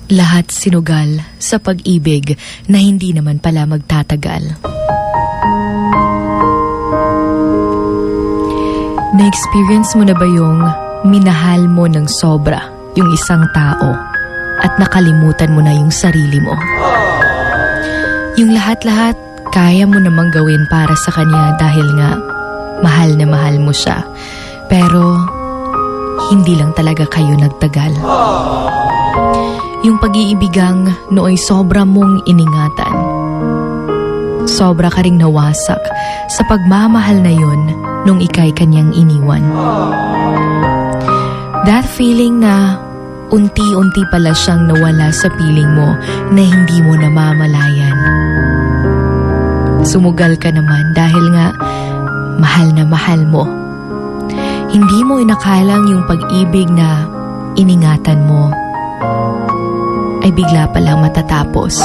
Lahat sinugal sa pag-ibig na hindi naman pala magtatagal. Na-experience mo na ba yung minahal mo ng sobra yung isang tao at nakalimutan mo na yung sarili mo? Yung lahat-lahat kaya mo namang gawin para sa kanya dahil nga mahal na mahal mo siya. Pero hindi lang talaga kayo nagtagal. Yung pag-iibigang nooy sobra mong iningatan. Sobra ka ring nawasak sa pagmamahal na yun nung ika'y kanyang iniwan. That feeling na unti-unti pala siyang nawala sa piling mo na hindi mo namamalayan. Sumugal ka naman dahil nga mahal na mahal mo. Hindi mo inakalang yung pag-ibig na iningatan mo ay bigla palang matatapos.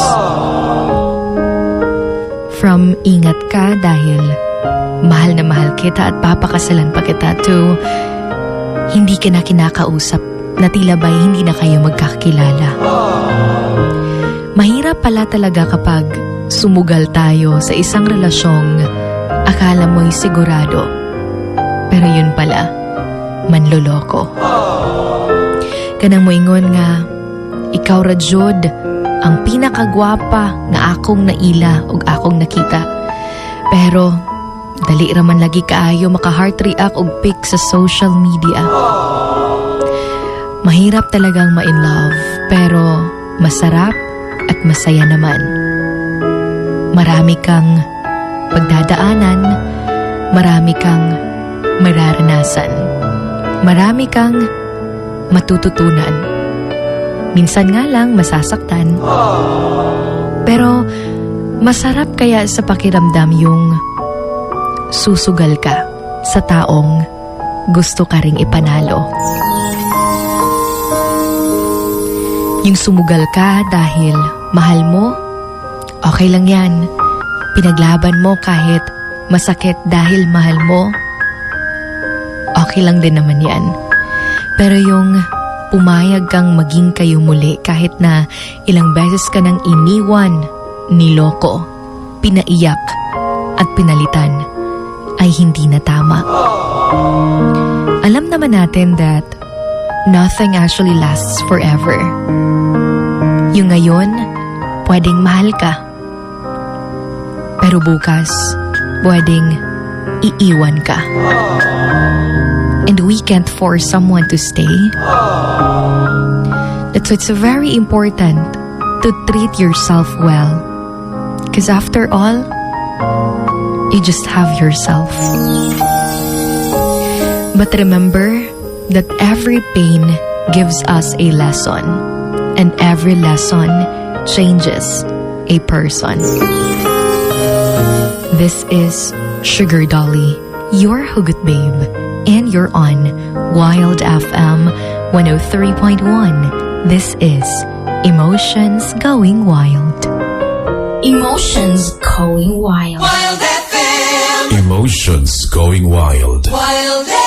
From ingat ka dahil mahal na mahal kita at papakasalan pa kita to hindi ka na kinakausap na tila ba'y hindi na kayo magkakilala. Mahirap pala talaga kapag sumugal tayo sa isang relasyong akala mo'y sigurado. Pero yun pala, manloloko. Kanang moingon nga, ikaw ra jud ang pinakagwapa nga akong naila ug akong nakita. Pero dali raman lagi kaayo maka-heart react og pic sa social media. Mahirap talagang ma-in love, pero masarap at masaya naman. Marami kang pagdadaanan, marami kang mararanasan, marami kang matututunan. Minsan nga lang masasaktan. Pero masarap kaya sa pakiramdam yung susugal ka sa taong gusto ka ring ipanalo. Yung sumugal ka dahil mahal mo, okay lang yan. Pinaglaban mo kahit masakit dahil mahal mo, okay lang din naman yan. Pero yung pumayag kang maging kayo muli kahit na ilang beses ka nang iniwan, niloko, pinaiyak at pinalitan ay hindi na tama. Alam naman natin that nothing actually lasts forever. Yung ngayon, pwedeng mahal ka. Pero bukas, pwedeng iiwan ka. And we can't force someone to stay. That's why it's very important to treat yourself well. Because after all, you just have yourself. But remember that every pain gives us a lesson. And every lesson changes a person. This is Sugar Dolly, your Hugot Babe. And you're on Wild FM 103.1. This is Emotions Going Wild. Emotions Going Wild. Wild FM. Emotions Going Wild. Wild FM.